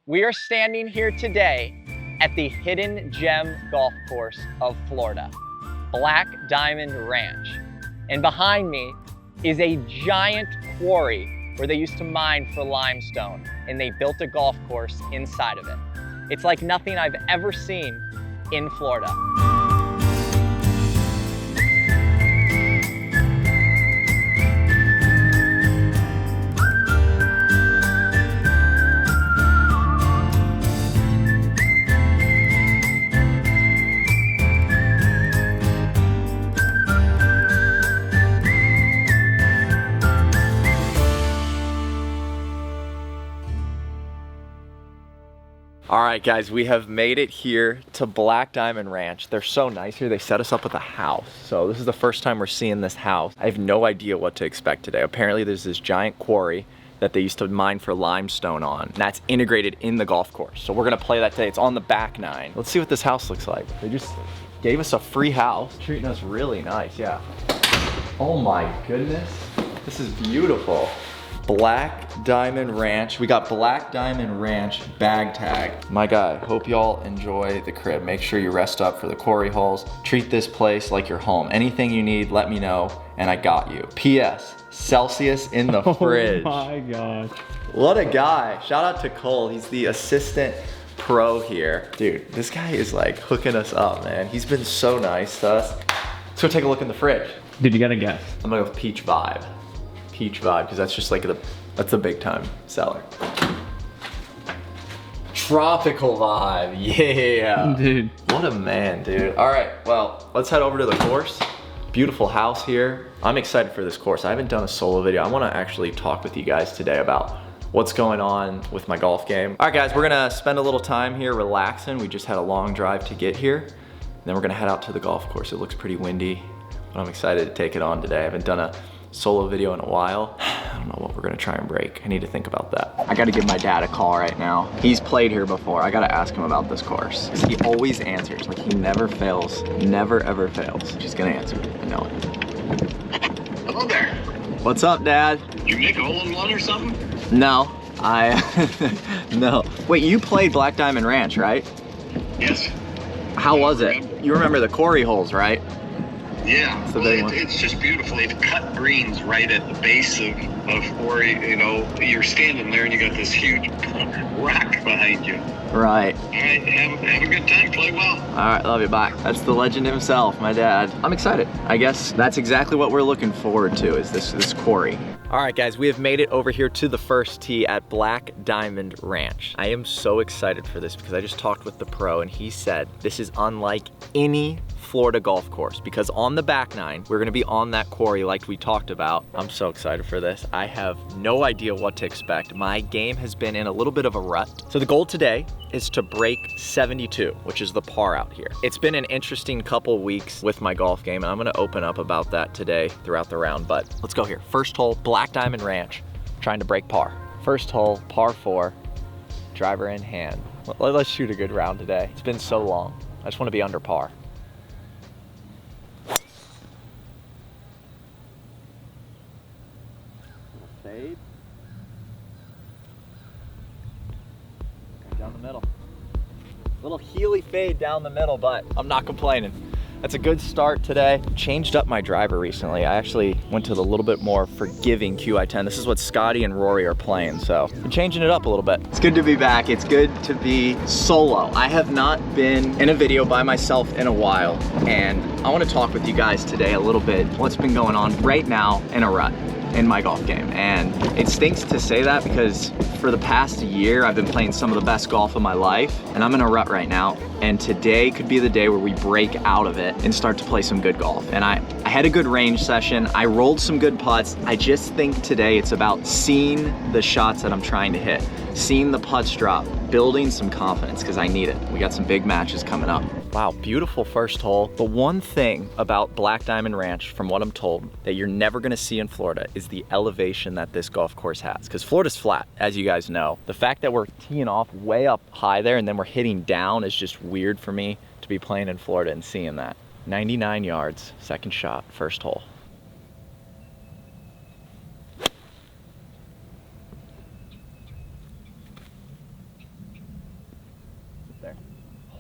We are standing here today at the hidden gem golf course of Florida, Black Diamond Ranch. And behind me is a giant quarry where they used to mine for limestone, and they built a golf course inside of it. It's like nothing I've ever seen in Florida. All right, guys, we have made it here to Black Diamond Ranch. They're so nice here. They set us up with a house. So this is the first time we're seeing this house. I have no idea what to expect today. Apparently there's this giant quarry that they used to mine for limestone on. And that's integrated in the golf course. So we're gonna play that today. It's on the back nine. Let's see what this house looks like. They just gave us a free house, treating us really nice, yeah. Oh my goodness, this is beautiful. Black Diamond Ranch. We got Black Diamond Ranch bag tag. My guy, hope y'all enjoy the crib. Make sure you rest up for the quarry holes. Treat this place like your home. Anything you need, let me know, and I got you. P.S. Celsius in the fridge. Oh my gosh. What a guy. Shout out to Cole. He's the assistant pro here. Dude, this guy is like hooking us up, man. He's been so nice to us. Let's go take a look in the fridge. Dude, you gotta guess. I'm gonna go with peach vibe. Peach vibe, because that's just like that's the big time seller. Tropical vibe, yeah. Dude. What a man, dude. All right, well, let's head over to the course. Beautiful house here. I'm excited for this course. I haven't done a solo video. I wanna actually talk with you guys today about what's going on with my golf game. All right, guys, we're gonna spend a little time here relaxing. We just had a long drive to get here. Then we're gonna head out to the golf course. It looks pretty windy, but I'm excited to take it on today. I haven't done a solo video in a while. I don't know what we're gonna try and break. I need to think about that. I gotta give my dad a call right now. He's played here before. I gotta ask him about this course. He always answers, like he never fails, never ever fails. He's gonna answer, I know it. Hello there. What's up, Dad? You make a hole-in-one or something? No, no. Wait, you played Black Diamond Ranch, right? Yes. How was it? Remember. You remember the quarry holes, right? Yeah, the well, big one. it's just beautiful. They've cut greens right at the base of quarry. You know, you're standing there and you got this huge rock behind you. Right. All right, have a good time. Play well. All right, love you, bye. That's the legend himself, my dad. I'm excited. I guess that's exactly what we're looking forward to, is this quarry. All right, guys, we have made it over here to the first tee at Black Diamond Ranch. I am so excited for this because I just talked with the pro and he said this is unlike any Florida golf course, because on the back nine, we're gonna be on that quarry like we talked about. I'm so excited for this. I have no idea what to expect. My game has been in a little bit of a rut. So the goal today is to break 72, which is the par out here. It's been an interesting couple weeks with my golf game, and I'm gonna open up about that today throughout the round, but let's go here. First hole, Black Diamond Ranch, trying to break par. First hole, par 4, driver in hand. Let's shoot a good round today. It's been so long. I just wanna be under par. Fade. Down the middle. Little Healy fade down the middle, but I'm not complaining. That's a good start today. Changed up my driver recently. I actually went to the little bit more forgiving QI10. This is what Scotty and Rory are playing, so I'm changing it up a little bit. It's good to be back. It's good to be solo. I have not been in a video by myself in a while, and I want to talk with you guys today a little bit what's been going on right now in a rut in my golf game. And it stinks to say that because for the past year, I've been playing some of the best golf of my life, and I'm in a rut right now. And today could be the day where we break out of it and start to play some good golf. And I had a good range session. I rolled some good putts. I just think today it's about seeing the shots that I'm trying to hit, seeing the putts drop, building some confidence, because I need it. We got some big matches coming up. Wow, beautiful first hole. The one thing about Black Diamond Ranch, from what I'm told, that you're never gonna see in Florida is the elevation that this golf course has. Because Florida's flat, as you guys know. The fact that we're teeing off way up high there and then we're hitting down is just weird for me to be playing in Florida and seeing that. 99 yards, second shot, first hole.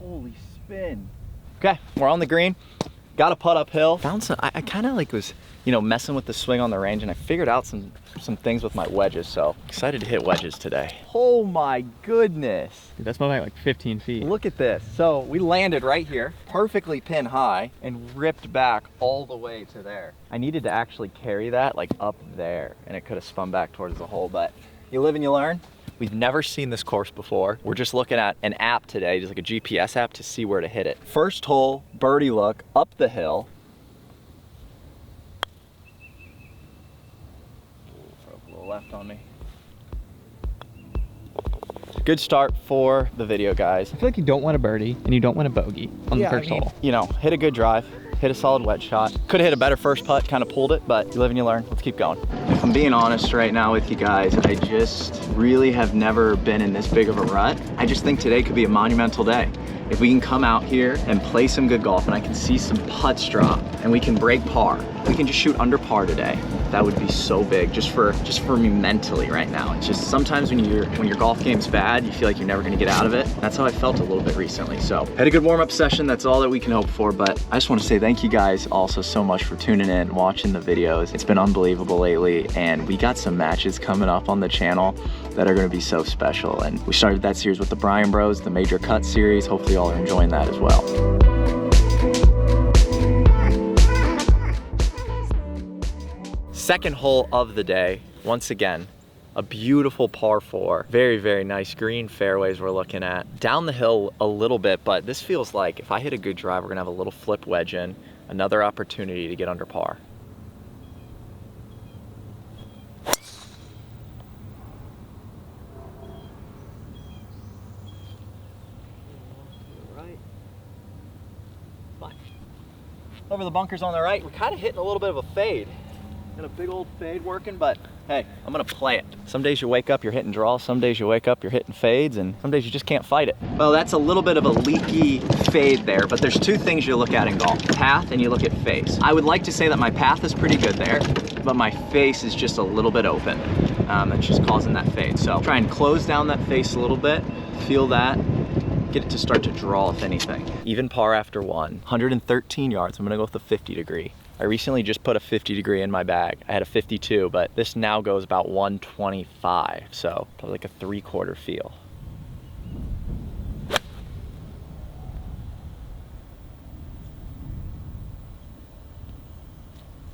Holy spin. Okay, we're on the green. Got a putt uphill. Found some, I kind of like was, you know, messing with the swing on the range, and I figured out some things with my wedges, so excited to hit wedges today. Oh my goodness. Dude, that's more like 15 feet. Look at this. So we landed right here, perfectly pin high, and ripped back all the way to there. I needed to actually carry that like up there, and it could have spun back towards the hole, but you live and you learn. We've never seen this course before. We're just looking at an app today, just like a GPS app, to see where to hit it. First hole, birdie look, up the hill. Throw a little left on me. Good start for the video, guys. I feel like you don't want a birdie and you don't want a bogey on the first hole. You know, hit a good drive, hit a solid wedge shot. Could have hit a better first putt, kind of pulled it, but you live and you learn. Let's keep going. If I'm being honest right now with you guys, I just really have never been in this big of a rut. I just think today could be a monumental day. If we can come out here and play some good golf, and I can see some putts drop, and we can break par, we can just shoot under par today. That would be so big, just for me mentally right now. It's just sometimes when your golf game's bad, you feel like you're never gonna get out of it. That's how I felt a little bit recently. So had a good warm-up session. That's all that we can hope for. But I just want to say thank you guys also so much for tuning in, watching the videos. It's been unbelievable lately, and we got some matches coming up on the channel that are going to be so special. And we started that series with the Bryan Bros, the Major Cut series. Hopefully y'all are enjoying that as well. Second hole of the day, once again, a beautiful par 4. Very, very nice green fairways we're looking at. Down the hill a little bit, but this feels like if I hit a good drive, we're gonna have a little flip wedge in, another opportunity to get under par. Fine. Over the bunkers on the right, we're kind of hitting a little bit of a fade. Got a big old fade working, but hey, I'm gonna play it. Some days you wake up, you're hitting draws. Some days you wake up, you're hitting fades, and some days you just can't fight it. Well, that's a little bit of a leaky fade there, but there's two things you look at in golf: path and you look at face. I would like to say that my path is pretty good there, but my face is just a little bit open. That's just causing that fade. So try and close down that face a little bit, feel that, get it to start to draw if anything. Even par after 113 yards. I'm gonna go with the 50 degree. I recently just put a 50 degree in my bag. I had a 52, but this now goes about 125, so probably like a 3/4 feel.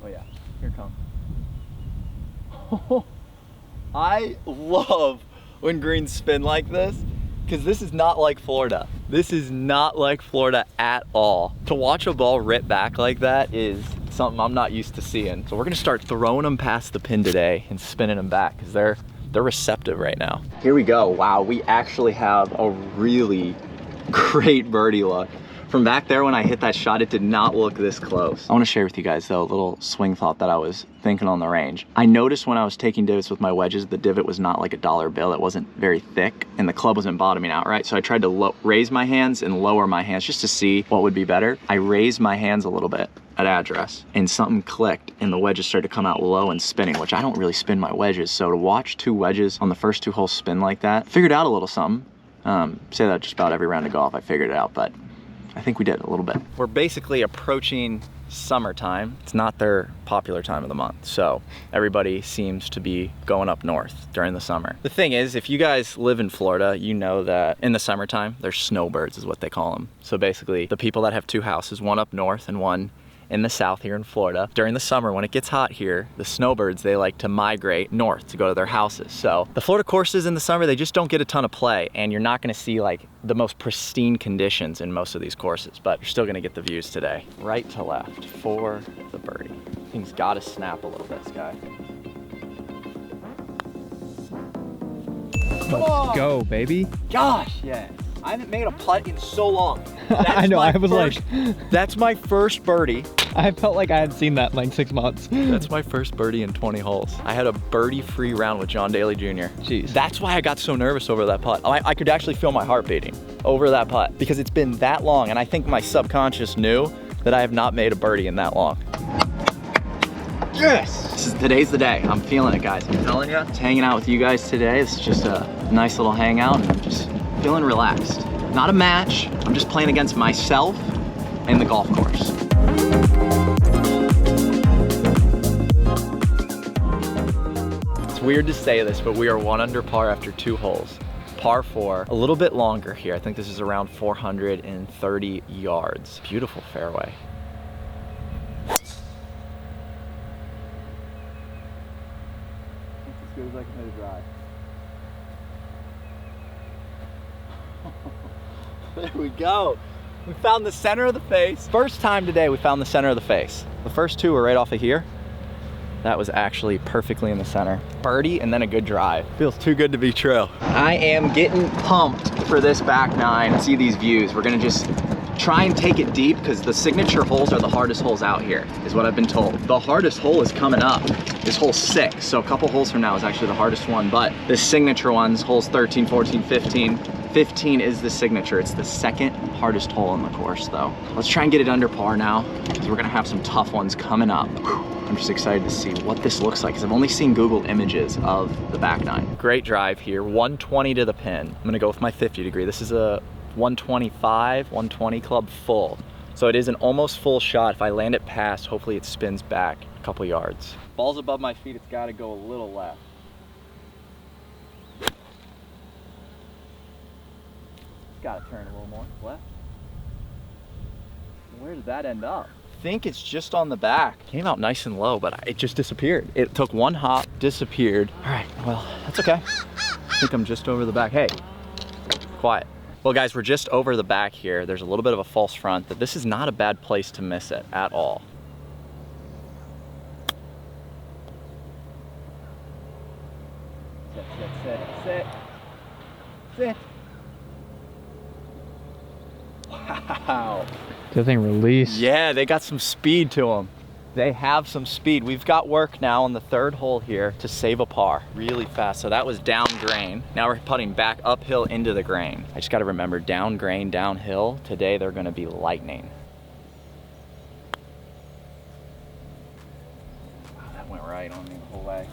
Oh yeah, here it comes. I love when greens spin like this, because this is not like Florida. This is not like Florida at all. To watch a ball rip back like that is something I'm not used to seeing. So we're gonna start throwing them past the pin today and spinning them back, because they're receptive right now. Here we go. Wow, we actually have a really great birdie look. From back there when I hit that shot, it did not look this close. I want to share with you guys though a little swing thought that I was thinking on the range. I noticed when I was taking divots with my wedges, the divot was not like a dollar bill. It wasn't very thick and the club wasn't bottoming out, right? So I tried to raise my hands and lower my hands just to see what would be better. I raised my hands a little bit at address and something clicked and the wedges started to come out low and spinning, which I don't really spin my wedges. So to watch two wedges on the first two holes spin like that, figured out a little something. Say that just about every round of golf I figured it out, but I think we did a little bit. We're basically approaching summertime. It's not their popular time of the month, so everybody seems to be going up north during the summer. The thing is, if you guys live in Florida, you know that in the summertime, there's snowbirds is what they call them. So basically, the people that have two houses, one up north and one in the south here in Florida, during the summer when it gets hot here, the snowbirds, they like to migrate north to go to their houses. So the Florida courses in the summer, they just don't get a ton of play, and you're not gonna see like the most pristine conditions in most of these courses, but you're still gonna get the views today. Right to left for the birdie. Things gotta snap a little bit, Sky. Let's go, baby. Gosh, yes. I haven't made a putt in so long. I know, I was like... That's my first birdie. I felt like I had seen that in like 6 months. That's my first birdie in 20 holes. I had a birdie-free round with John Daly Jr. Jeez. That's why I got so nervous over that putt. I could actually feel my heart beating over that putt because it's been that long, and I think my subconscious knew that I have not made a birdie in that long. Yes! Today's the day. I'm feeling it, guys. I'm telling you. Just hanging out with you guys today. It's just a nice little hangout, and I'm just feeling relaxed. Not a match, I'm just playing against myself and the golf course. It's weird to say this, but we are 1 under par after 2 holes. Par 4, a little bit longer here. I think this is around 430 yards. Beautiful fairway. That's as good as I can hit a drive. There we go. We found the center of the face. First time today we found the center of the face. The first 2 were right off of here. That was actually perfectly in the center. Birdie and then a good drive. Feels too good to be true. I am getting pumped for this back 9. See these views. We're gonna just try and take it deep because the signature holes are the hardest holes out here, is what I've been told. The hardest hole is coming up. This hole 6, so a couple holes from now is actually the hardest one, but this signature one's holes 13, 14, 15. 15 is the signature. It's the second hardest hole on the course though. Let's try and get it under par now because we're gonna have some tough ones coming up. I'm just excited to see what this looks like because I've only seen Google images of the back 9. Great drive here, 120 to the pin. I'm gonna go with my 50 degree. This is a 125, 120 club full. So it is an almost full shot. If I land it past, hopefully it spins back a couple yards. Ball's above my feet, it's gotta go a little left. Gotta turn a little more left. Where did that end up? I think it's just on the back. Came out nice and low, but it just disappeared. It took 1 hop, disappeared. All right, well, that's okay. I think I'm just over the back. Hey, quiet. Well guys, we're just over the back here. There's a little bit of a false front, but this is not a bad place to miss it at all. Sit, sit, sit, sit, sit. Wow. Good thing release. Yeah, they got some speed to them. They have some speed. We've got work now on the 3rd hole here to save a par really fast. So that was down grain. Now we're putting back uphill into the grain. I just got to remember down grain, downhill. Today they're going to be lightning. Wow, that went right on me the whole way.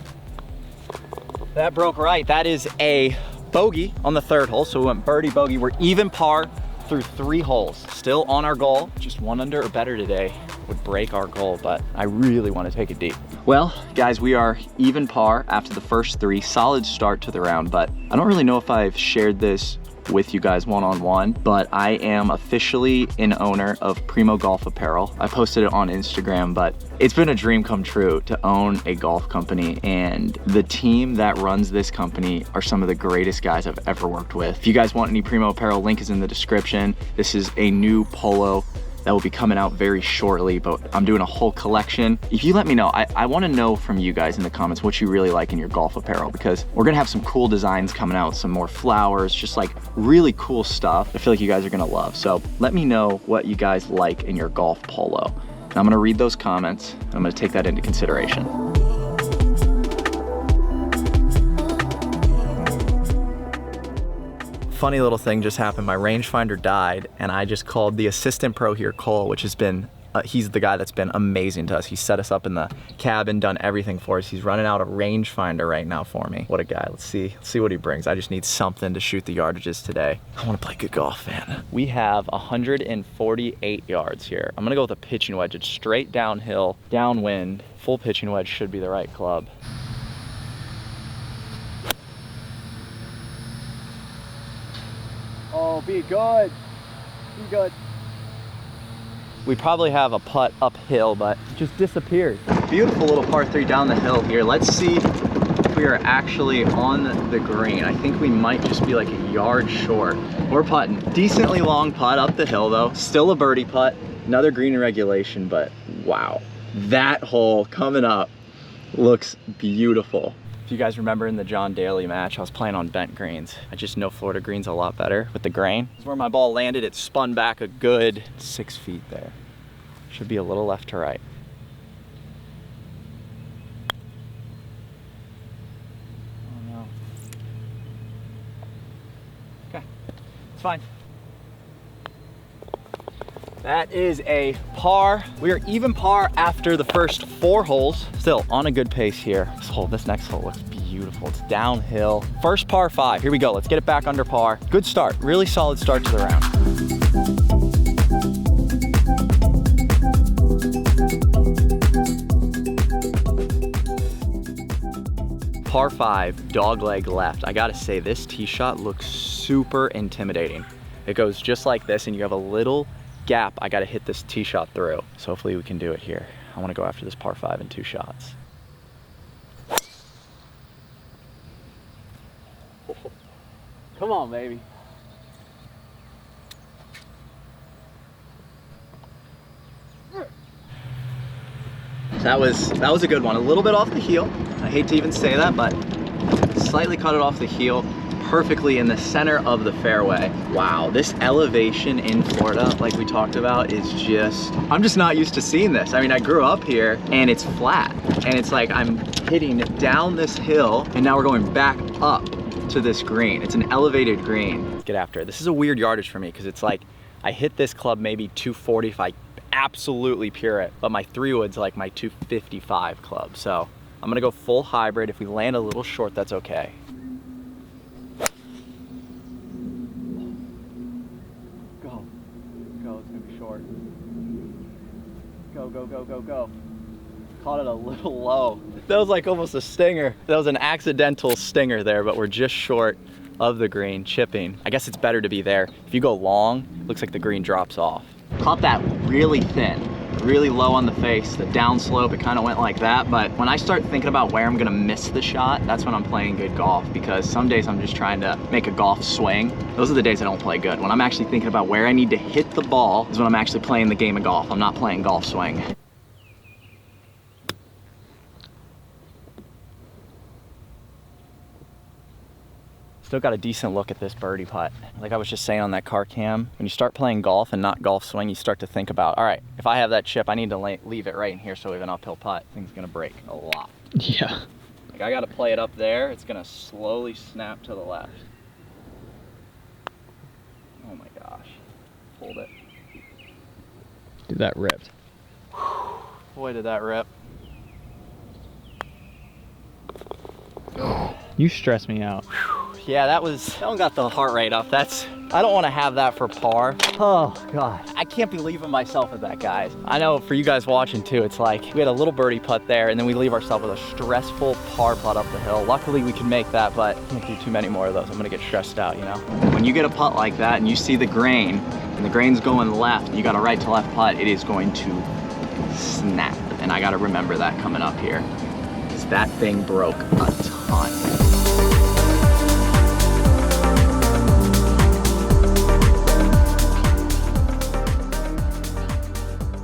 That broke right. That is a bogey on the 3rd hole. So we went birdie, bogey. We're even par through 3 holes. Still on our goal. Just 1 under or better today would break our goal, but I really want to take it deep. Well, guys, we are even par after the first 3. Solid start to the round, but I don't really know if I've shared this with you guys one-on-one, but I am officially an owner of Primo Golf Apparel. I posted it on Instagram, but it's been a dream come true to own a golf company, and the team that runs this company are some of the greatest guys I've ever worked with. If you guys want any Primo Apparel, link is in the description. This is a new polo that will be coming out very shortly, but I'm doing a whole collection. If you let me know, I wanna know from you guys in the comments what you really like in your golf apparel, because we're gonna have some cool designs coming out, some more flowers, just like really cool stuff I feel like you guys are gonna love. So let me know what you guys like in your golf polo. And I'm gonna read those comments, and I'm gonna take that into consideration. Funny little thing just happened. My rangefinder died, and I just called the assistant pro here, Cole, which has been, he's the guy that's been amazing to us. He set us up in the cabin, done everything for us. He's running out a rangefinder right now for me. What a guy. Let's see what he brings. I just need something to shoot the yardages today. I want to play good golf, man. We have 148 yards here. I'm gonna go with a pitching wedge. It's straight downhill, downwind. Full pitching wedge should be the right club. Oh, be good. Be good. We probably have a putt uphill, but it just disappeared. Beautiful little par 3 down the hill here. Let's see if we are actually on the green. I think we might just be like a yard short. We're putting. Decently long putt up the hill though. Still a birdie putt. Another green in regulation, but wow. That hole coming up looks beautiful. If you guys remember in the John Daly match, I was playing on bent greens. I just know Florida greens a lot better with the grain. It's where my ball landed. It spun back a good 6 feet there. Should be a little left to right. Oh no. Okay, it's fine. That is a par. We are even par after the first 4 holes. Still on a good pace here. This next hole looks beautiful. beautiful. It's downhill. First par 5, here we go. Let's get it back under par. Good start, really solid start to the round. Par 5, dog leg left. I gotta say, this tee shot looks super intimidating. It goes just like this, and you have a little gap I gotta hit this tee shot through. So hopefully we can do it here. I wanna go after this par 5 in 2 shots. Come on, baby. That was a good one. A little bit off the heel. I hate to even say that, but slightly cut it off the heel, perfectly in the center of the fairway. Wow, this elevation in Florida, like we talked about, is just, I'm just not used to seeing this. I mean, I grew up here and it's flat, and it's like I'm hitting down this hill and now we're going back up to this green. It's an elevated green. Let's get after it. This is a weird yardage for me because it's like I hit this club maybe 240 if I absolutely pure it, but my 3-wood's like my 255 club. So I'm gonna go full hybrid. If we land a little short, that's okay. Go, it's gonna be short. Go, go, go, go, go. Caught it a little low. That was like almost a stinger. That was an accidental stinger there, but we're just short of the green, chipping. I guess it's better to be there. If you go long, it looks like the green drops off. Caught that really thin, really low on the face. The downslope, it kind of went like that. But when I start thinking about where I'm gonna miss the shot, that's when I'm playing good golf, because some days I'm just trying to make a golf swing. Those are the days I don't play good. When I'm actually thinking about where I need to hit the ball is when I'm actually playing the game of golf. I'm not playing golf swing. Still got a decent look at this birdie putt. Like I was just saying on that car cam, when you start playing golf and not golf swing, you start to think about, all right, if I have that chip, I need to leave it right in here so we have an uphill putt. Thing's gonna break a lot. Yeah. Like I gotta play it up there. It's gonna slowly snap to the left. Oh my gosh. Hold it. Dude, that ripped. Boy, did that rip. You stress me out. Yeah, that one got the heart rate up. I don't want to have that for par. Oh God, I can't believe in myself at that, guys. I know for you guys watching too, it's like we had a little birdie putt there and then we leave ourselves with a stressful par putt up the hill. Luckily we can make that, but I can't do too many more of those. I'm gonna get stressed out, you know? When you get a putt like that and you see the grain and the grain's going left and you got a right to left putt, it is going to snap. And I gotta remember that coming up here, because that thing broke a ton.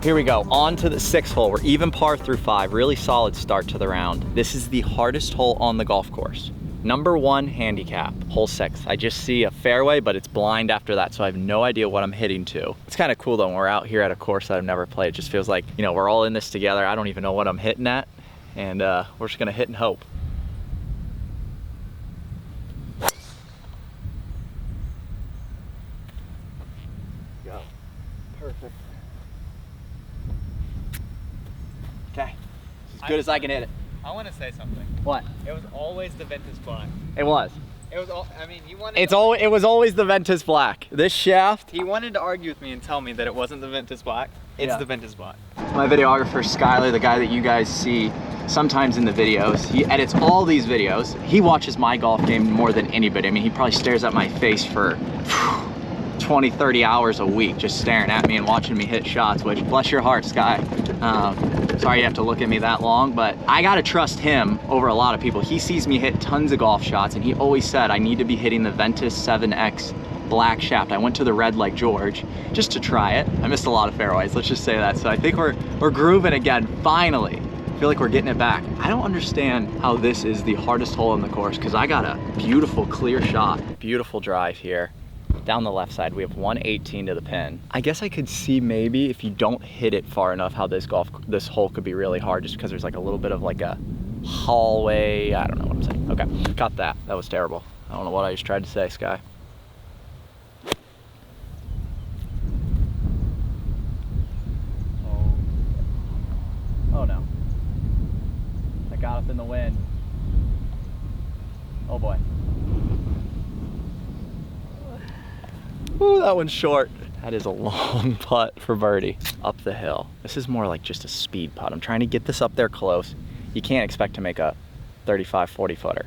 Here we go, on to the 6th hole. We're even par through 5, really solid start to the round. This is the hardest hole on the golf course. Number 1 handicap, hole 6. I just see a fairway, but it's blind after that, so I have no idea what I'm hitting to. It's kind of cool though, when we're out here at a course that I've never played. It just feels like, you know, we're all in this together. I don't even know what I'm hitting at, and we're just gonna hit and hope. Go, perfect. Okay, as good as I can hit it. I want to say something. What? It was always the Ventus Black. It was. It was all, I mean, you wanted It was always the Ventus Black. This shaft. He wanted to argue with me and tell me that it wasn't the Ventus Black. It's Yeah. the Ventus Black. My videographer, Skylar, the guy that you guys see sometimes in the videos, he edits all these videos. He watches my golf game more than anybody. I mean, he probably stares at my face for 20, 30 hours a week, just staring at me and watching me hit shots, which, bless your heart, Sky. Sorry you have to look at me that long, but I gotta trust him over a lot of people. He sees me hit tons of golf shots, and he always said I need to be hitting the Ventus 7X black shaft. I went to the red like George just to try it. I missed a lot of fairways, let's just say that. So I think we're grooving again, finally. I feel like we're getting it back. I don't understand how this is the hardest hole in the course, because I got a beautiful clear shot. Beautiful drive here. Down the left side, we have 118 to the pin. I guess I could see maybe if you don't hit it far enough how this hole could be really hard, just because there's like a little bit of like a hallway. I don't know what I'm saying. Okay, got that. That was terrible. I don't know what I just tried to say, Sky. Oh no. I got up in the wind. Ooh, that one's short. That is a long putt for birdie. Up the hill. This is more like just a speed putt. I'm trying to get this up there close. You can't expect to make a 35, 40 footer.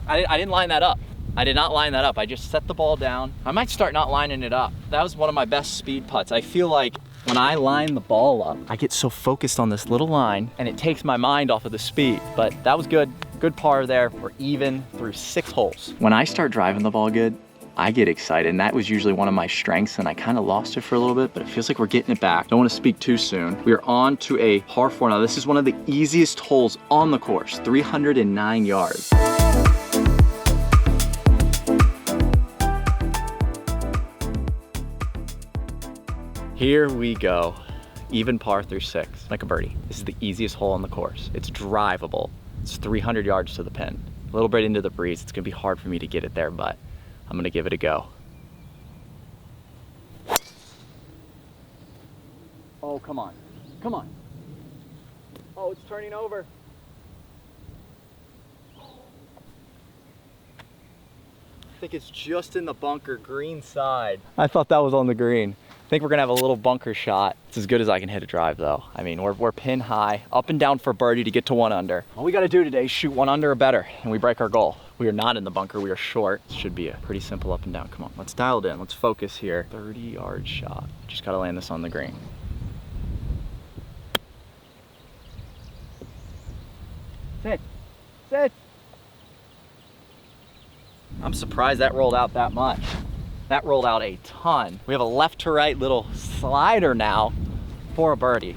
I didn't line that up. I did not line that up. I just set the ball down. I might start not lining it up. That was one of my best speed putts. I feel like when I line the ball up, I get so focused on this little line and it takes my mind off of the speed. But that was good. Good par there. We're even through 6 holes. When I start driving the ball good, I get excited, and that was usually one of my strengths, and I kind of lost it for a little bit, but it feels like we're getting it back. Don't want to speak too soon. We are on to a par 4 now. This is one of the easiest holes on the course, 309 yards. Here we go. Even par through 6, like a birdie. This is the easiest hole on the course. It's drivable. It's 300 yards to the pin. A little bit into the breeze. It's gonna be hard for me to get it there, but I'm gonna give it a go. Oh, come on. Come on. Oh, it's turning over. I think it's just in the bunker, green side. I thought that was on the green. I think we're gonna have a little bunker shot. It's as good as I can hit a drive though. I mean, we're pin high, up and down for birdie to get to 1 under. All we gotta do today is shoot 1 under or better, and we break our goal. We are not in the bunker, we are short. This should be a pretty simple up and down. Come on, let's dial it in, let's focus here. 30-yard shot. Just gotta land this on the green. Sit, sit. I'm surprised that rolled out that much. That rolled out a ton. We have a left to right little slider now for a birdie.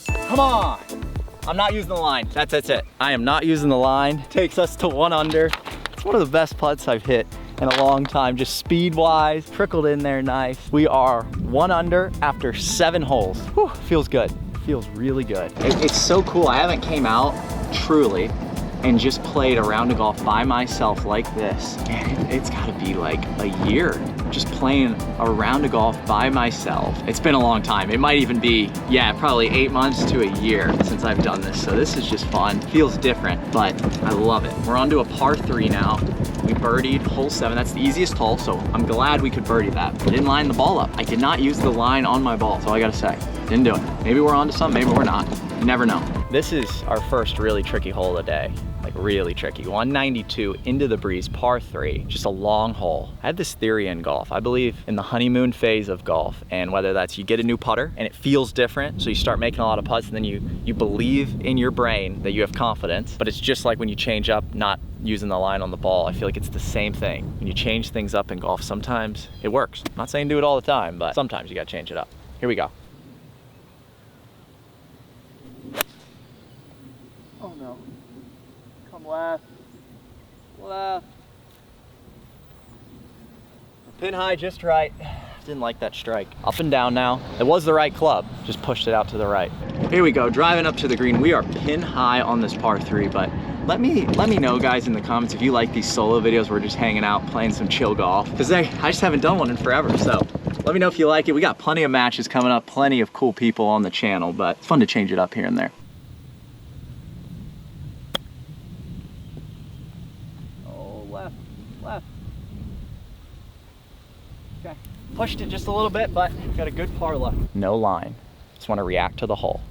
Come on. I'm not using the line. That's it. I am not using the line. Takes us to 1 under. It's one of the best putts I've hit in a long time, just speed-wise, trickled in there nice. We are 1 under after 7 holes. Whew, feels good. Feels really good. It's so cool. I haven't came out truly and just played a round of golf by myself like this. And it's gotta be like a year just playing a round of golf by myself. It's been a long time. It might even be, yeah, probably 8 months to a year since I've done this. So this is just fun. Feels different, but I love it. We're on to a par 3 now. We birdied hole 7. That's the easiest hole, so I'm glad we could birdie that. I didn't line the ball up. I did not use the line on my ball. That's all I gotta say. Didn't do it. Maybe we're on to something, maybe we're not. You never know. This is our first really tricky hole of the day. Like really tricky. 192 into the breeze, par 3, just a long hole. I had this theory in golf. I believe in the honeymoon phase of golf, and whether that's you get a new putter and it feels different, so you start making a lot of putts, and then you believe in your brain that you have confidence, but it's just like when you change up not using the line on the ball. I feel like it's the same thing. When you change things up in golf, sometimes it works. I'm not saying do it all the time, but sometimes you gotta change it up. Here we go. Oh no. Come left. Left. Pin high just right. Didn't like that strike. Up and down now. It was the right club, just pushed it out to the right. Here we go, driving up to the green. We are pin high on this par 3, but let me know, guys, in the comments if you like these solo videos where we're just hanging out, playing some chill golf, because I just haven't done one in forever. So let me know if you like it. We got plenty of matches coming up, plenty of cool people on the channel, but it's fun to change it up here and there. Oh, left, left. Okay, pushed it just a little bit, but got a good par left. No line. Just want to react to the hole.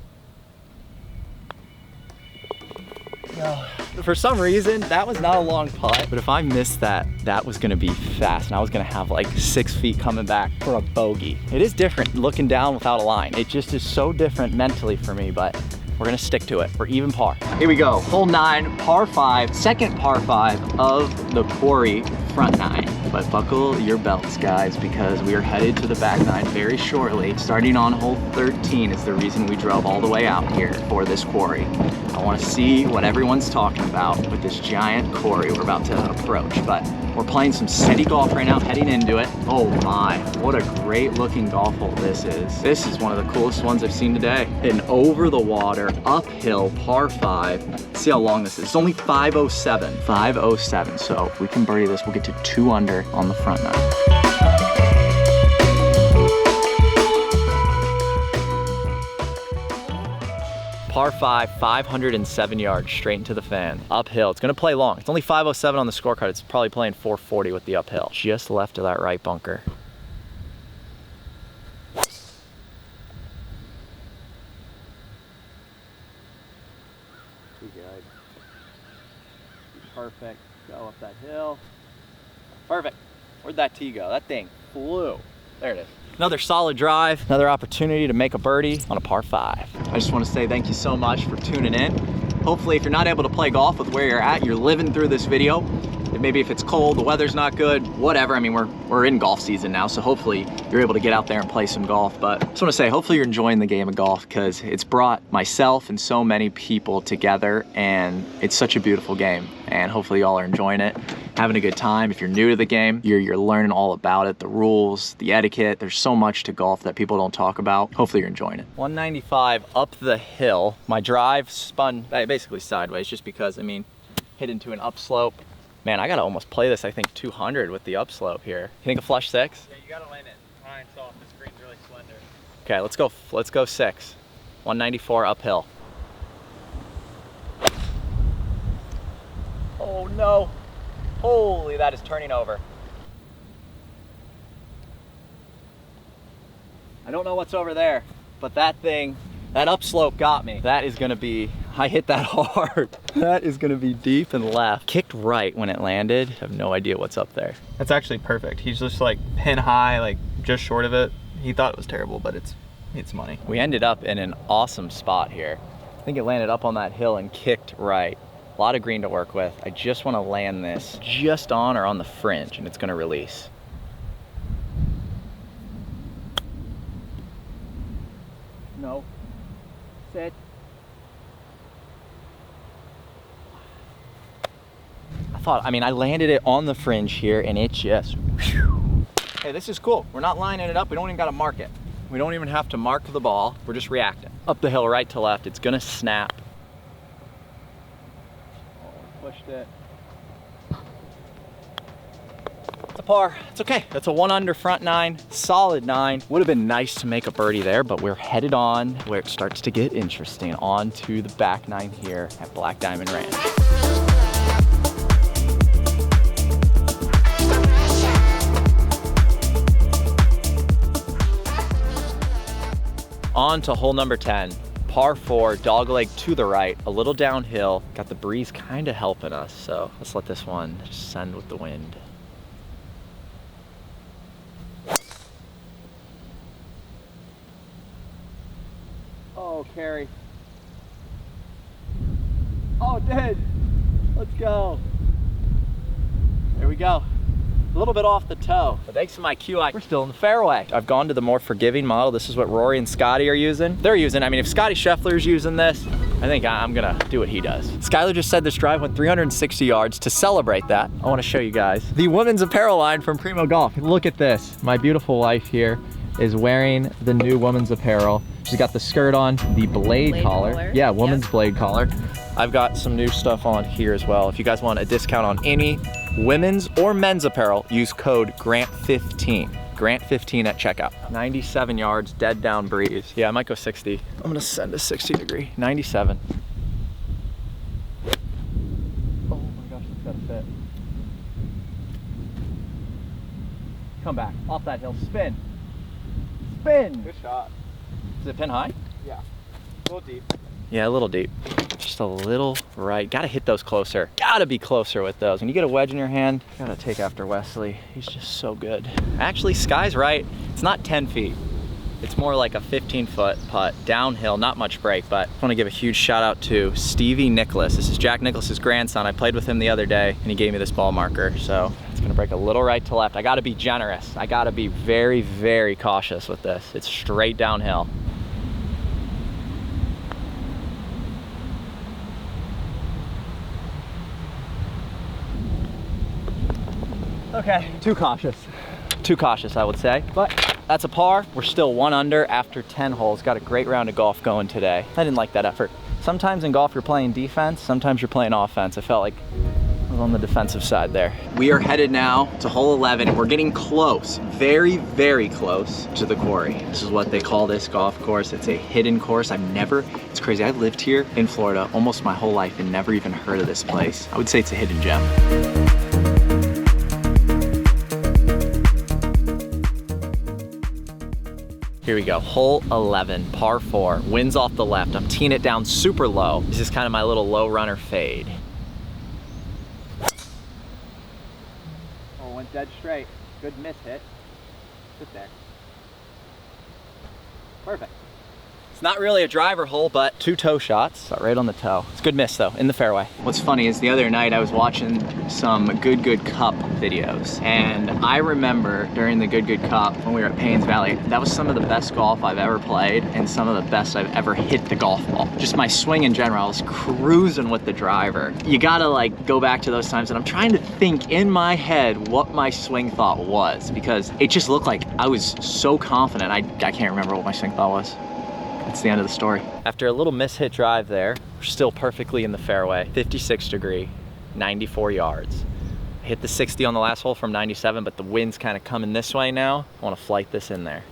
No. For some reason, that was not a long putt, but if I missed that, that was gonna be fast, and I was gonna have like 6 feet coming back for a bogey. It is different looking down without a line. It just is so different mentally for me, but we're gonna stick to it. We're even par. Here we go, hole 9, par 5, second par 5 of the quarry front 9. But buckle your belts, guys, because we are headed to the back 9 very shortly. Starting on hole 13 is the reason we drove all the way out here for this quarry. I want to see what everyone's talking about with this giant quarry we're about to approach. But we're playing some steady golf right now, heading into it. Oh my, what a great looking golf hole this is. This is one of the coolest ones I've seen today. And over the water, uphill, par 5. Let's see how long this is. It's only 507. 507. So if we can birdie this, we'll get to 2 under on the front 9. Par 5, 507 yards straight into the fan. Uphill, it's gonna play long. It's only 507 on the scorecard. It's probably playing 440 with the uphill. Just left of that right bunker. Too good. Perfect, go up that hill. Perfect. Where'd that tee go? That thing flew. There it is. Another solid drive, another opportunity to make a birdie on a par 5. I just want to say thank you so much for tuning in. Hopefully if you're not able to play golf with where you're at, you're living through this video. Maybe if it's cold, the weather's not good, whatever. I mean, we're in golf season now, so hopefully you're able to get out there and play some golf. But I just want to say, hopefully you're enjoying the game of golf because it's brought myself and so many people together, and it's such a beautiful game. And hopefully y'all are enjoying it, having a good time. If you're new to the game, you're learning all about it, the rules, the etiquette. There's so much to golf that people don't talk about. Hopefully you're enjoying it. 195 up the hill. My drive spun basically sideways just because, I mean, hit into an upslope. Man, I gotta almost play this, I think 200 with the upslope here. You think a flush 6? Yeah, you gotta land it high and soft. This green's really slender. Okay, let's go 6. 194 uphill. Oh no. Holy, that is turning over. I don't know what's over there, but that upslope got me. That is gonna be, I hit that hard. That is gonna be deep and left. Kicked right when it landed. I have no idea what's up there. That's actually perfect. He's just like pin high, like just short of it. He thought it was terrible, but it's money. We ended up in an awesome spot here. I think it landed up on that hill and kicked right. A lot of green to work with. I just wanna land this just on or on the fringe and it's gonna release. No. Sit. I landed it on the fringe here and it just, whew. Hey, this is cool. We're not lining it up. We don't even gotta mark it. We don't even have to mark the ball. We're just reacting. Up the hill, right to left. It's gonna snap. Oh, pushed it. It's a par. It's okay. That's a 1 under front 9, solid 9. Would have been nice to make a birdie there, but we're headed on where it starts to get interesting, on to the back 9 here at Black Diamond Ranch. On to hole number 10, par 4, dogleg to the right, a little downhill. Got the breeze kind of helping us, so let's let this one just send with the wind. Oh, carry. Oh, it did. Let's go. There we go. A little bit off the toe, but thanks to my QI, we're still in the fairway. I've gone to the more forgiving model. This is what Rory and Scotty are using. I mean, if Scotty Scheffler's using this, I think I'm gonna do what he does. Skylar just said this drive went 360 yards. To celebrate that, I wanna show you guys the women's apparel line from Primo Golf. Look at this. My beautiful wife here is wearing the new women's apparel. She's got the skirt on, the blade collar. Yeah, women's blade collar. I've got some new stuff on here as well. If you guys want a discount on any women's or men's apparel, use code GRANT15. GRANT15 at checkout. 97 yards, dead down breeze. Yeah, I might go 60. I'm gonna send a 60 degree. 97. Oh my gosh, that's gotta fit. Come back, off that hill, spin. Spin! Good shot. Is it pin high? Yeah, a little deep. Yeah, a little deep. Just a little right. Gotta hit those closer. Gotta be closer with those. When you get a wedge in your hand, gotta take after Wesley. He's just so good. Actually, Sky's right. It's not 10 feet. It's more like a 15-foot putt, downhill, not much break, but I wanna give a huge shout out to Stevie Nicholas. This is Jack Nicklaus's grandson. I played with him the other day and he gave me this ball marker. So it's gonna break a little right to left. I gotta be generous. I gotta be very, very cautious with this. It's straight downhill. Okay, too cautious I would say, but that's a par. We're still 1 under after 10 holes. Got a great round of golf going today. I didn't like that effort. Sometimes in golf you're playing defense, sometimes you're playing offense. I felt like was on the defensive side there. We are headed now to hole 11 and we're getting close, very, very close to the quarry. This is what they call this golf course. It's a hidden course. It's crazy. I've lived here in Florida almost my whole life and never even heard of this place. I would say it's a hidden gem. Here we go, hole 11, par 4, winds off the left. I'm teeing it down super low. This is kind of my little low runner fade. Oh, went dead straight. Good miss hit. Sit there. Perfect. It's not really a driver hole, but 2 toe shots. Got right on the toe. It's a good miss though, in the fairway. What's funny is the other night I was watching some Good Cup videos, and I remember during the Good Cup when we were at Paynes Valley, that was some of the best golf I've ever played and some of the best I've ever hit the golf ball. Just my swing in general, I was cruising with the driver. You gotta like go back to those times, and I'm trying to think in my head what my swing thought was, because it just looked like I was so confident. I can't remember what my swing thought was. That's the end of the story. After a little mishit drive there, we're still perfectly in the fairway. 56 degree, 94 yards. I hit the 60 on the last hole from 97, but the wind's kind of coming this way now. I want to flight this in there.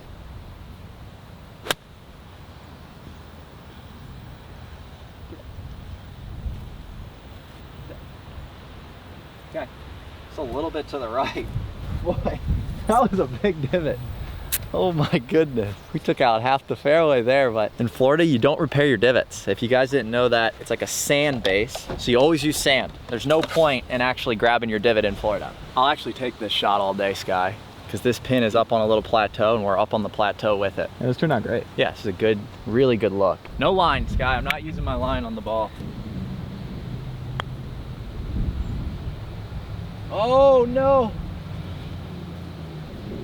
Okay, it's a little bit to the right. Boy, that was a big divot. Oh my goodness. We took out half the fairway there, but in Florida, you don't repair your divots. If you guys didn't know that, it's like a sand base, so you always use sand. There's no point in actually grabbing your divot in Florida. I'll actually take this shot all day, Sky, because this pin is up on a little plateau and we're up on the plateau with it. Yeah, this turned out great. Yeah, this is a good, really good look. No line, Sky. I'm not using my line on the ball. Oh no.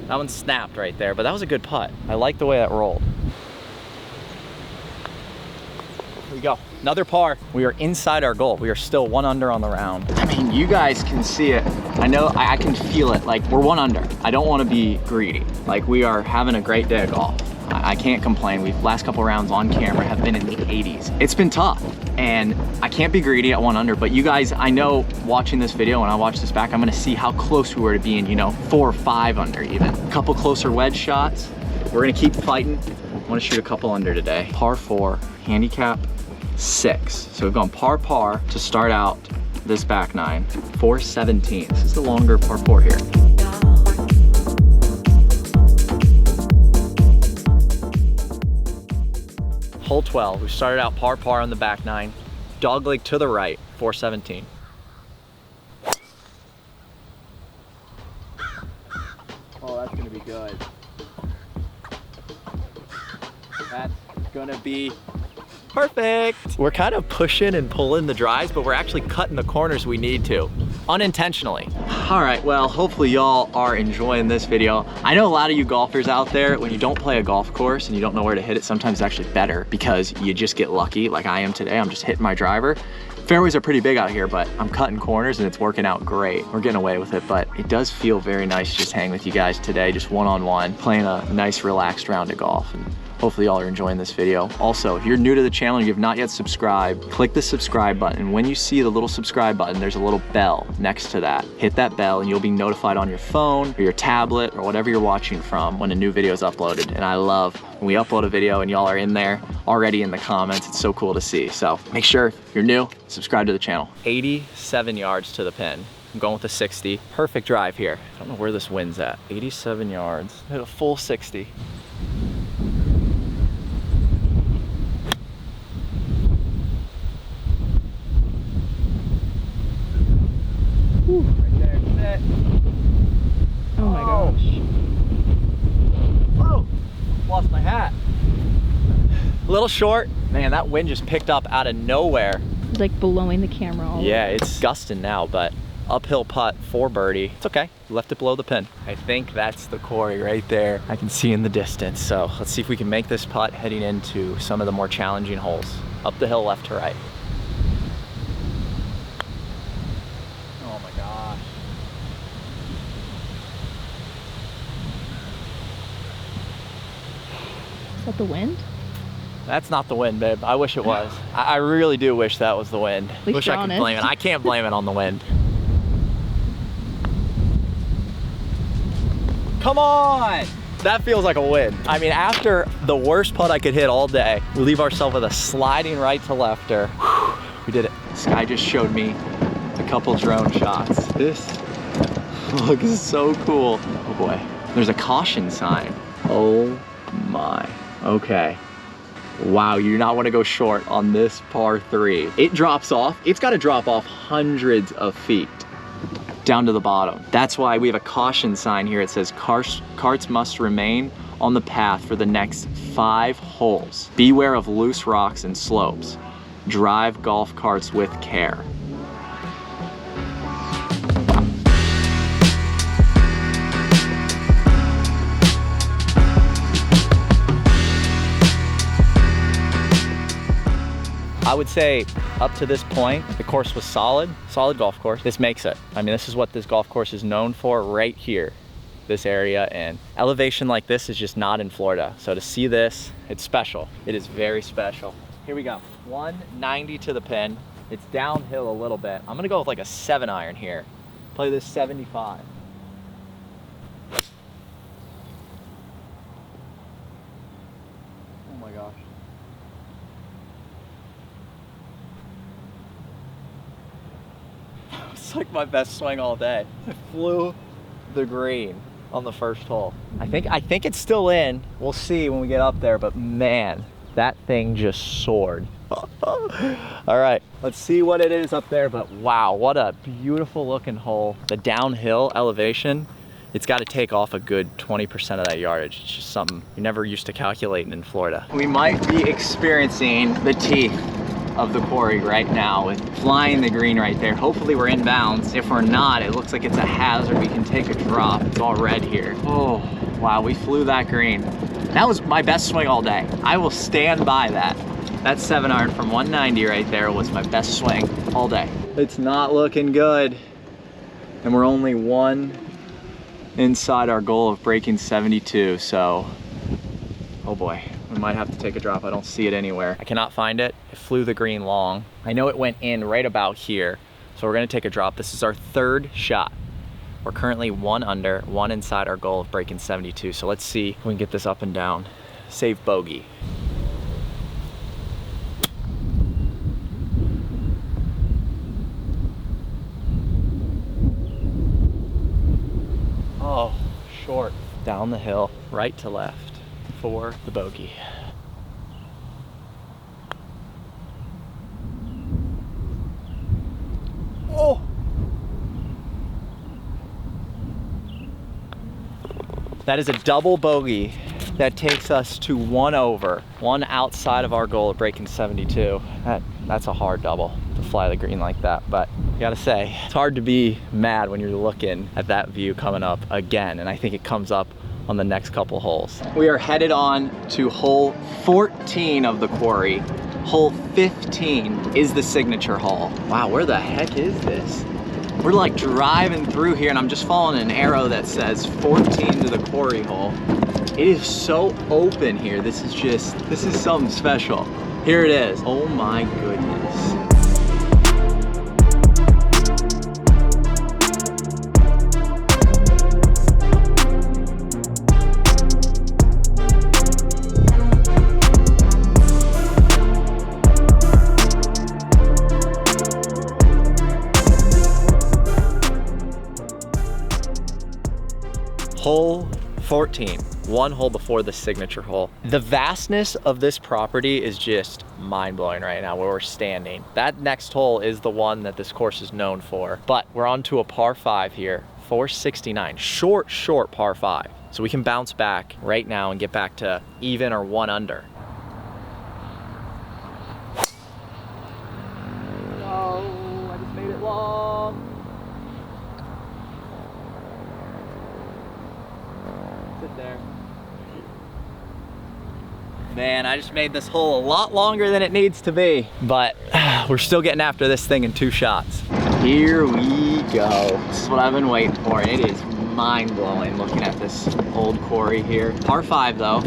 That one snapped right there, but that was a good putt. I like the way that rolled. Here we go, another par. We are inside our goal. We are still 1 under on the round. I mean, you guys can see it. I know, I can feel it. Like, we're 1 under. I don't want to be greedy. Like, we are having a great day of golf. I can't complain. We've last couple rounds on camera have been in the 80s. It's been tough, and I can't be greedy at 1 under, but you guys, I know watching this video, when I watch this back, I'm gonna see how close we were to being, 4 or 5 under even. A couple closer wedge shots. We're gonna keep fighting. I wanna shoot a couple under today. Par 4, handicap 6. So we've gone par to start out this back 9. 417. This is the longer par 4 here. Hole 12, we started out par on the back 9. Dogleg to the right, 417. Oh, that's gonna be good. That's gonna be perfect. We're kind of pushing and pulling the drives, but we're actually cutting the corners we need to, unintentionally. All right, well, hopefully y'all are enjoying this video. I know a lot of you golfers out there, when you don't play a golf course and you don't know where to hit it, sometimes it's actually better because you just get lucky, like I am today. I'm just hitting my driver. Fairways are pretty big out here, but I'm cutting corners and it's working out great. We're getting away with it, but it does feel very nice to just hang with you guys today, just one-on-one, playing a nice relaxed round of golf. And hopefully y'all are enjoying this video. Also, if you're new to the channel and you have not yet subscribed, click the subscribe button. When you see the little subscribe button, there's a little bell next to that. Hit that bell and you'll be notified on your phone or your tablet or whatever you're watching from when a new video is uploaded. And I love when we upload a video and y'all are in there already in the comments. It's so cool to see. So make sure if you're new, subscribe to the channel. 87 yards to the pin. I'm going with a 60. Perfect drive here. I don't know where this wind's at. 87 yards. Hit a full 60. Right there, set. Oh my gosh. Whoa, lost my hat. A little short. Man, that wind just picked up out of nowhere. It's like blowing the camera all Yeah, over. it's gusting now, but uphill putt for birdie. It's okay, left it below the pin. I think that's the quarry right there. I can see in the distance. So let's see if we can make this putt heading into some of the more challenging holes. Up the hill, left to right. Oh my gosh. Is that the wind? That's not the wind, babe. I wish it was. I really do wish that was the wind. least Wish you're I could honest. blame it. I can't blame it on the wind. Come on! That feels like a win. I mean, after the worst putt I could hit all day, we leave ourselves with a sliding right to lefter. We did it. This guy just showed me a couple drone shots. This looks so cool. Oh boy. There's a caution sign. Oh my. Okay. Wow, you do not want to go short on this par 3. It drops off. It's got to drop off hundreds of feet down to the bottom. That's why we have a caution sign here. It says carts must remain on the path for the next 5 holes. Beware of loose rocks and slopes. Drive golf carts with care. I would say up to this point, the course was solid golf course. This makes it. I mean, this is what this golf course is known for right here, this area, and elevation like this is just not in Florida. So to see this, it's special. It is very special. Here we go, 190 to the pin. It's downhill a little bit. I'm gonna go with like a 7-iron here. Play this 75. Oh my gosh. It's like my best swing all day. I flew the green on the first hole. I think it's still in. We'll see when we get up there, but man, that thing just soared. All right, let's see what it is up there, but wow, what a beautiful looking hole. The downhill elevation, it's got to take off a good 20% of that yardage. It's just something you're never used to calculating in Florida. We might be experiencing the teeth of the quarry right now with flying the green right there. Hopefully we're in bounds. If we're not, it looks like it's a hazard. We can take a drop. It's all red here. Oh, wow, we flew that green. That was my best swing all day. I will stand by that. That 7-iron from 190 right there was my best swing all day. It's not looking good. And we're only 1 inside our goal of breaking 72, so, oh boy. We might have to take a drop. I don't see it anywhere. I cannot find it. It flew the green long. I know it went in right about here. So we're gonna take a drop. This is our 3rd shot. We're currently 1 under, 1 inside our goal of breaking 72. So let's see if we can get this up and down. Save bogey. Oh, short. Down the hill, right to left. For the bogey. Oh! That is a double bogey that takes us to 1 over, 1 outside of our goal of breaking 72. That's a hard double to fly the green like that, but I gotta say, it's hard to be mad when you're looking at that view coming up again, and I think it comes up on the next couple holes. We are headed on to hole 14 of the quarry. Hole 15 is the signature hole. Wow, where the heck is this? We're like driving through here and I'm just following an arrow that says 14 to the quarry hole. It is so open here. This is something special. Here it is. Oh my goodness. Hole 14, 1 hole before the signature hole. The vastness of this property is just mind-blowing right now where we're standing. That next hole is the one that this course is known for, but we're on to a par 5 here, 469, short par 5. So we can bounce back right now and get back to even or 1 under. Oh, I just made it long. Sit there. Man, I just made this hole a lot longer than it needs to be, but we're still getting after this thing in 2 shots. Here we go. This is what I've been waiting for. It is mind-blowing looking at this old quarry here. Par 5 though,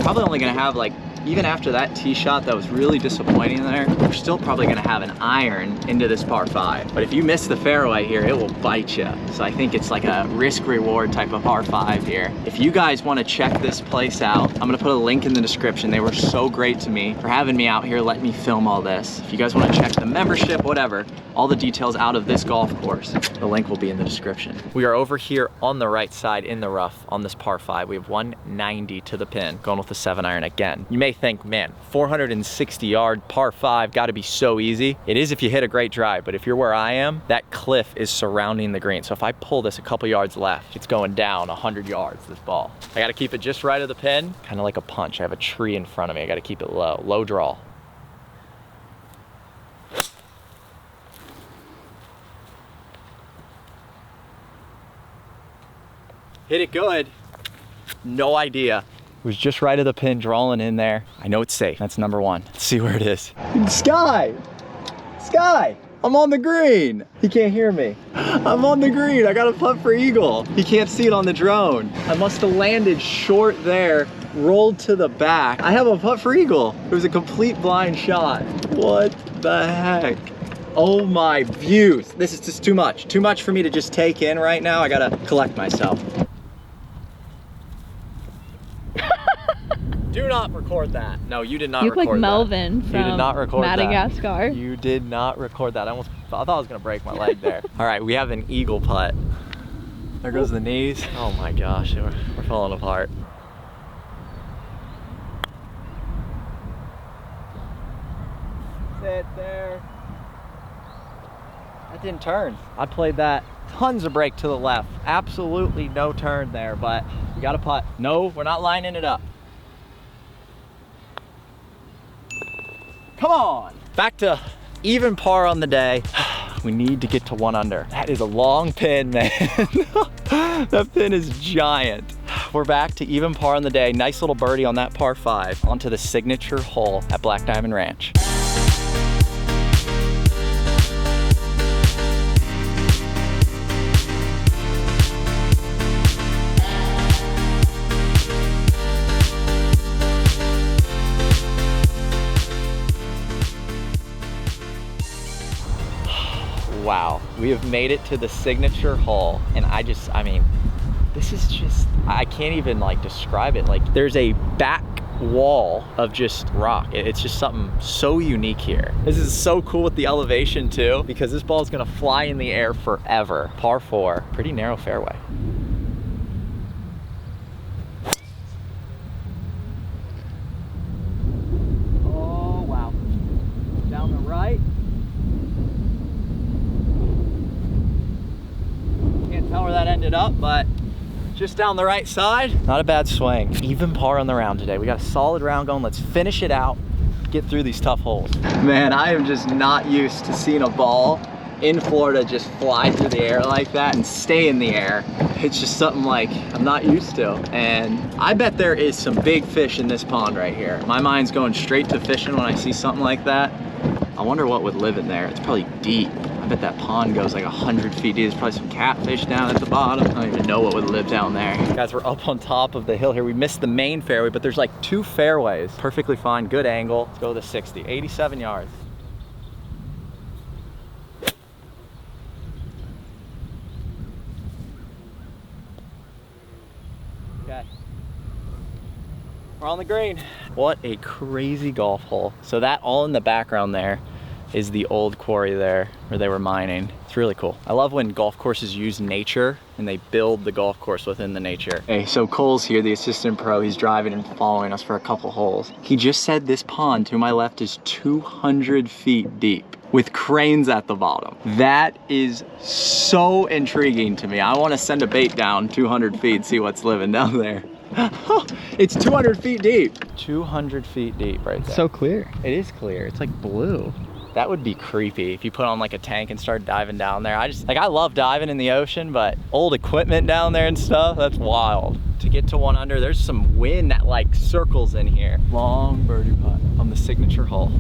probably only gonna have like even after that tee shot that was really disappointing there, we're still probably gonna have an iron into this par 5. But if you miss the fairway here, it will bite you. So I think it's like a risk reward type of par 5 here. If you guys wanna check this place out, I'm gonna put a link in the description. They were so great to me for having me out here, letting me film all this. If you guys wanna check the membership, whatever, all the details out of this golf course, the link will be in the description. We are over here on the right side in the rough on this par 5. We have 190 to the pin, going with the 7-iron again. You may think, man, 460 yard par 5 gotta be so easy. It is if you hit a great drive, but if you're where I am, that cliff is surrounding the green. So if I pull this a couple yards left, it's going down 100 yards, this ball. I gotta keep it just right of the pin, kind of like a punch. I have a tree in front of me. I gotta keep it low, low draw. Hit it good. No idea. It was just right of the pin, drawing in there. I know it's safe. That's number 1. Let's see where it is. Sky! Sky! I'm on the green. He can't hear me. I'm on the green. I got a putt for eagle. He can't see it on the drone. I must have landed short there, rolled to the back. I have a putt for eagle. It was a complete blind shot. What the heck? Oh my views. This is just too much. Too much for me to just take in right now. I gotta collect myself. Do not record that. No, you did not You record look like that. Melvin from You did not record Madagascar. that. You did not record that. I thought I was gonna break my leg there. All right, we have an eagle putt. There goes the knees. Oh my gosh, we're falling apart. Sit there. That didn't turn. I played that tons of break to the left. Absolutely no turn there, but you got to putt. No, we're not lining it up. Come on. Back to even par on the day. We need to get to 1 under. That is a long pin, man. That pin is giant. We're back to even par on the day. Nice little birdie on that par 5 onto the signature hole at Black Diamond Ranch. Wow, we have made it to the signature hole, and I mean, this is just, I can't even like describe it. Like, there's a back wall of just rock. It's just something so unique here. This is so cool with the elevation too, because this ball is gonna fly in the air forever. Par 4, pretty narrow fairway. Oh, wow. Down the right. Can't tell where that ended up, but just down the right side. Not a bad swing. Even par on the round today. We got a solid round going. Let's finish it out, get through these tough holes. Man, I am just not used to seeing a ball in Florida just fly through the air like that and stay in the air. It's just something like I'm not used to. And I bet there is some big fish in this pond right here. My mind's going straight to fishing when I see something like that. I wonder what would live in there. It's probably deep. I bet that pond goes like 100 feet deep. There's probably some catfish down at the bottom. I don't even know what would live down there. Guys, we're up on top of the hill here. We missed the main fairway, but there's like 2 fairways. Perfectly fine, good angle. Let's go with a 60, 87 yards. Okay. We're on the green. What a crazy golf hole. So that all in the background there is the old quarry there where they were mining. It's really cool. I love when golf courses use nature and they build the golf course within the nature. Hey, so Cole's here, the assistant pro. He's driving and following us for a couple holes. He just said this pond to my left is 200 feet deep with cranes at the bottom. That is so intriguing to me. I want to send a bait down 200 feet, see what's living down there. It's 200 feet deep. 200 feet deep right there. So clear. It is clear. It's like blue. That would be creepy if you put on like a tank and start diving down there. I love diving in the ocean, but old equipment down there and stuff, that's wild. To get to 1 under, there's some wind that like circles in here. Long birdie putt on the signature hole.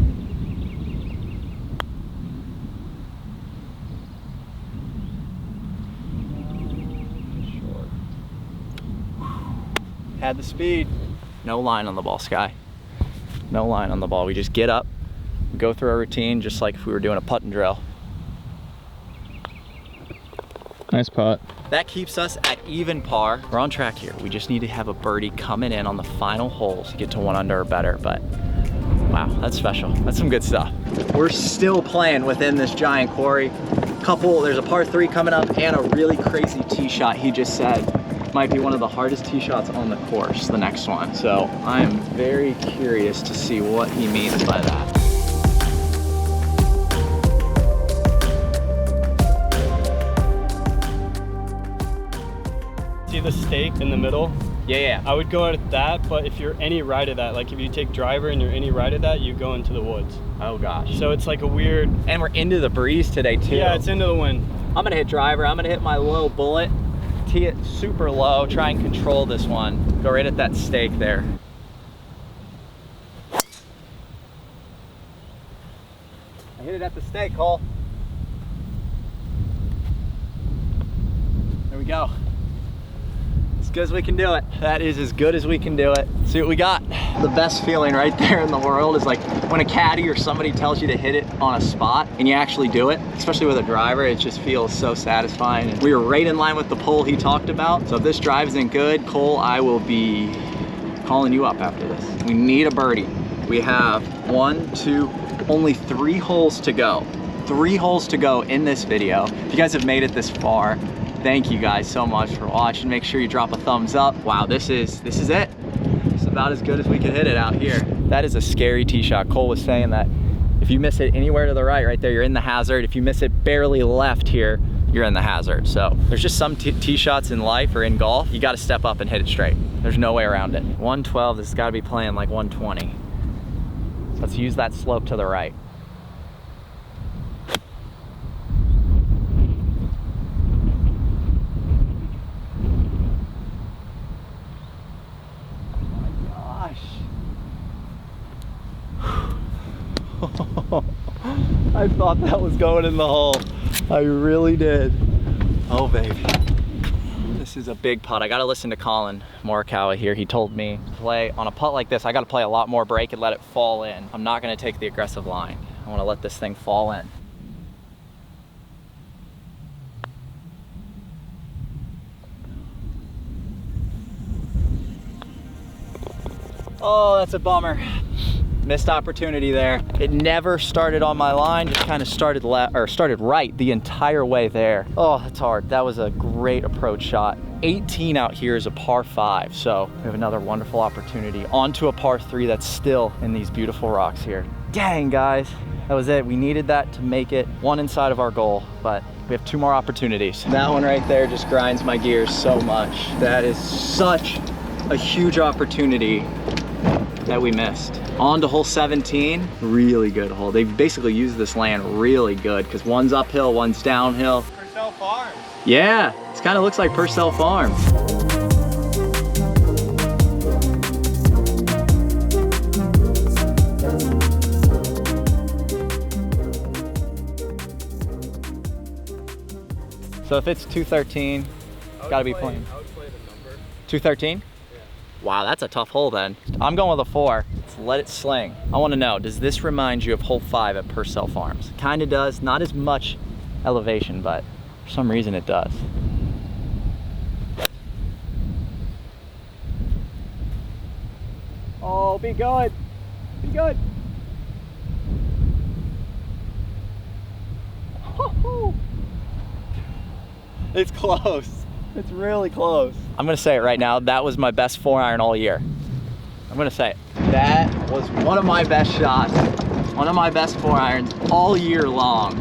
Had the speed. No line on the ball, Sky. No line on the ball. We just get up, go through our routine just like if we were doing a putt and drill. Nice putt. That keeps us at even par. We're on track here. We just need to have a birdie coming in on the final holes to get to 1 under or better, but wow, that's special. That's some good stuff. We're still playing within this giant quarry. There's a par 3 coming up and a really crazy tee shot he just said might be one of the hardest tee shots on the course, the next one. So I'm very curious to see what he means by that. See the stake in the middle? Yeah. I would go at that, but if you're any right of that, like if you take driver and you're any right of that, you go into the woods. Oh gosh. So it's like a weird... And we're into the breeze today too. Yeah, it's into the wind. I'm gonna hit driver. I'm gonna hit my low bullet, tee it super low, try and control this one. Go right at that stake there. I hit it at the stake, Cole. There we go. As good as we can do it. That is as good as we can do it. See what we got. The best feeling right there in the world is like when a caddy or somebody tells you to hit it on a spot and you actually do it, especially with a driver. It just feels so satisfying. And we were right in line with the pull he talked about. So if this drive isn't good, Cole, I will be calling you up after this. We need a birdie. We have only 3 holes to go. 3 holes to go in this video. If you guys have made it this far, thank you guys so much for watching. Make sure you drop a thumbs up. Wow, this is it. It's about as good as we can hit it out here. That is a scary tee shot. Cole was saying that if you miss it anywhere to the right there, you're in the hazard. If you miss it barely left here, you're in the hazard. So there's just some tee shots in life or in golf, you gotta step up and hit it straight. There's no way around it. 112, this has gotta be playing like 120. Let's use that slope to the right. I thought that was going in the hole. I really did. Oh baby. This is a big putt. I gotta listen to Colin Morikawa here. He told me to play on a putt like this, I gotta play a lot more break and let it fall in. I'm not gonna take the aggressive line. I wanna let this thing fall in. Oh, that's a bummer. Missed opportunity there. It never started on my line, just kind of started right the entire way there. Oh, that's hard. That was a great approach shot. 18 out here is a par 5, so we have another wonderful opportunity onto a par 3 that's still in these beautiful rocks here. Dang, guys, that was it. We needed that to make it one inside of our goal, but we have 2 more opportunities. That one right there just grinds my gears so much. That is such a huge opportunity that we missed. On to hole 17, really good hole. They've basically used this land really good because one's uphill, one's downhill. Purcell Farms. Yeah, it kind of looks like Purcell Farms. So if it's 213, gotta be playing. I would play the number. 213? Yeah. Wow, that's a tough hole then. I'm going with a 4. Let's let it sling. I want to know, does this remind you of hole 5 at Purcell Farms? Kind of does, not as much elevation, but for some reason it does. Oh, be good. Be good. It's close. It's really close. I'm gonna say it right now, that was my best 4-iron all year. I'm gonna say it. That was one of my best shots, one of my best 4-irons all year long.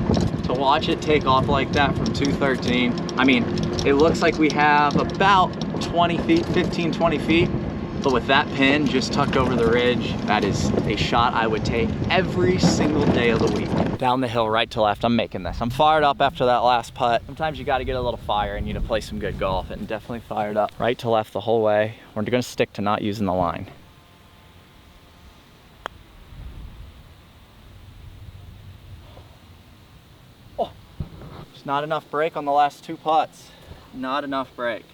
To watch it take off like that from 213, I mean, it looks like we have about 20 feet, 15, 20 feet, but with that pin just tucked over the ridge, that is a shot I would take every single day of the week. Down the hill, right to left, I'm making this. I'm fired up after that last putt. Sometimes you gotta get a little fire and you to play some good golf, and definitely fired up. Right to left the whole way. We're gonna stick to not using the line. Oh, there's not enough break on the last 2 putts. Not enough break.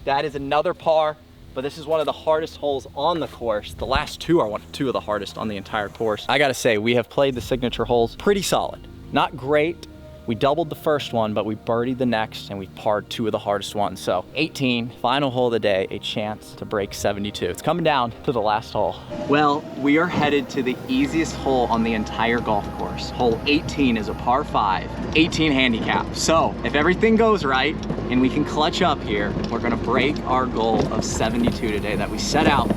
That is another par but this is one of the hardest holes on the course. The last two are two of the hardest on the entire course. I gotta say, we have played the signature holes pretty solid. Not great. We doubled the first one, but we birdied the next and we parred two of the hardest ones. So 18, final hole of the day, a chance to break 72. It's coming down to the last hole. Well, we are headed to the easiest hole on the entire golf course. Hole 18 is a par 5, 18 handicap. So if everything goes right and we can clutch up here, we're gonna break our goal of 72 today that we set out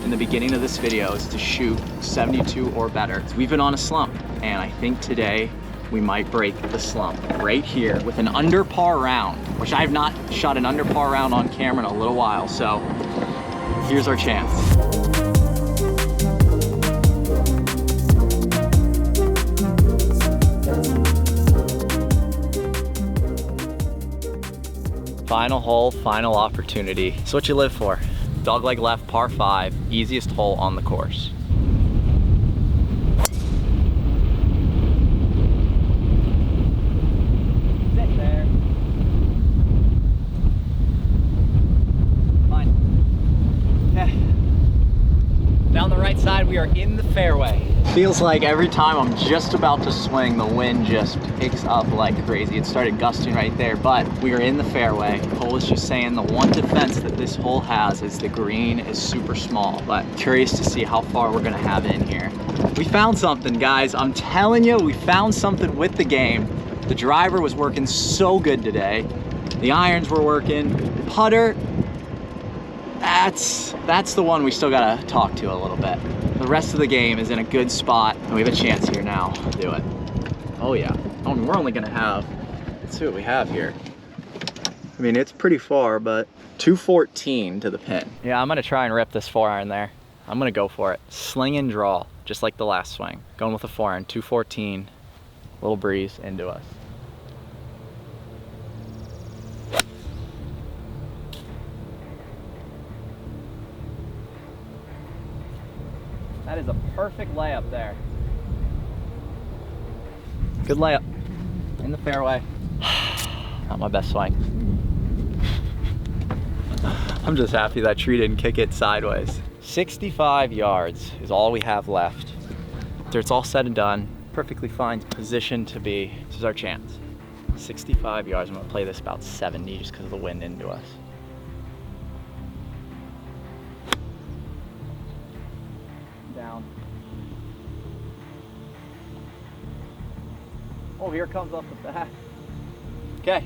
in the beginning of this video, is to shoot 72 or better. We've been on a slump, and I think today we might break the slump right here with an under par round, which I have not shot an under par round on camera in a little while. So here's our chance. Final hole, final opportunity. It's what you live for. Dogleg left, par 5, easiest hole on the course. Down the right side, we are in the fairway. Feels like every time I'm just about to swing, the wind just picks up like crazy. It started gusting right there, but we are in the fairway. Cole was just saying the one defense that this hole has is the green is super small, but curious to see how far we're gonna have in here. We found something, guys. I'm telling you, we found something with the game. The driver was working so good today. The irons were working. Putter, that's the one we still gotta talk to a little bit. The rest of the game is in a good spot, and we have a chance here now to do it. Oh yeah. I mean, we're only gonna have, let's see what we have here. I mean, it's pretty far, but 214 to the pin. Yeah, I'm gonna try and rip this 4-iron there. I'm gonna go for it. Sling and draw, just like the last swing. Going with a 4-iron, 214, little breeze into us. That is a perfect layup there. Good layup. In the fairway. Not my best swing. I'm just happy that tree didn't kick it sideways. 65 yards is all we have left. After it's all said and done, perfectly fine position to be. This is our chance. 65 yards. I'm gonna play this about 70 just because of the wind into us. Down. Oh, here comes off the back. Okay.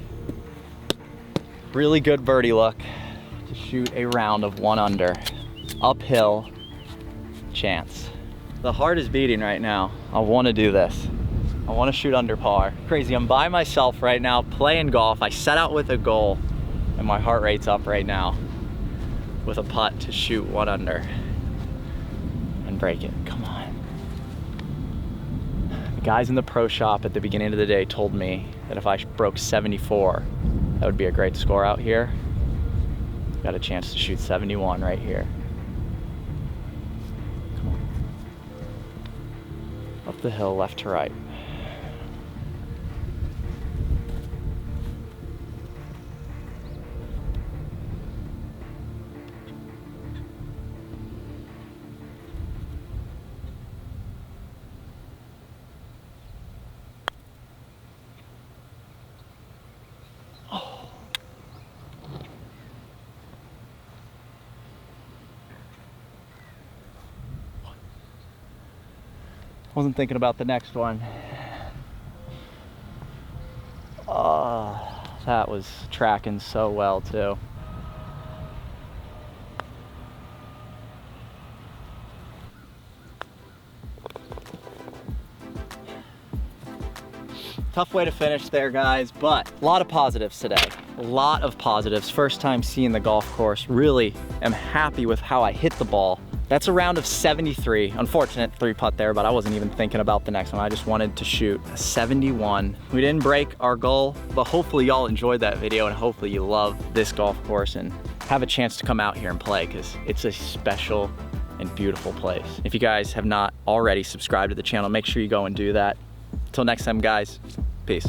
Really good birdie luck to shoot a round of 1 under. Uphill chance. The heart is beating right now. I want to do this. I want to shoot under par. Crazy, I'm by myself right now playing golf. I set out with a goal and my heart rate's up right now with a putt to shoot 1 under. Break it. Come on. The guys in the pro shop at the beginning of the day told me that if I broke 74, that would be a great score out here. Got a chance to shoot 71 right here. Come on. Up the hill, left to right. Wasn't thinking about the next one. Oh, that was tracking so well too. Tough way to finish there, guys, but a lot of positives today. A lot of positives. First time seeing the golf course. Really am happy with how I hit the ball. That's a round of 73. Unfortunate 3-putt there, but I wasn't even thinking about the next one. I just wanted to shoot a 71. We didn't break our goal, but hopefully y'all enjoyed that video and hopefully you love this golf course and have a chance to come out here and play because it's a special and beautiful place. If you guys have not already subscribed to the channel, make sure you go and do that. Until next time, guys, peace.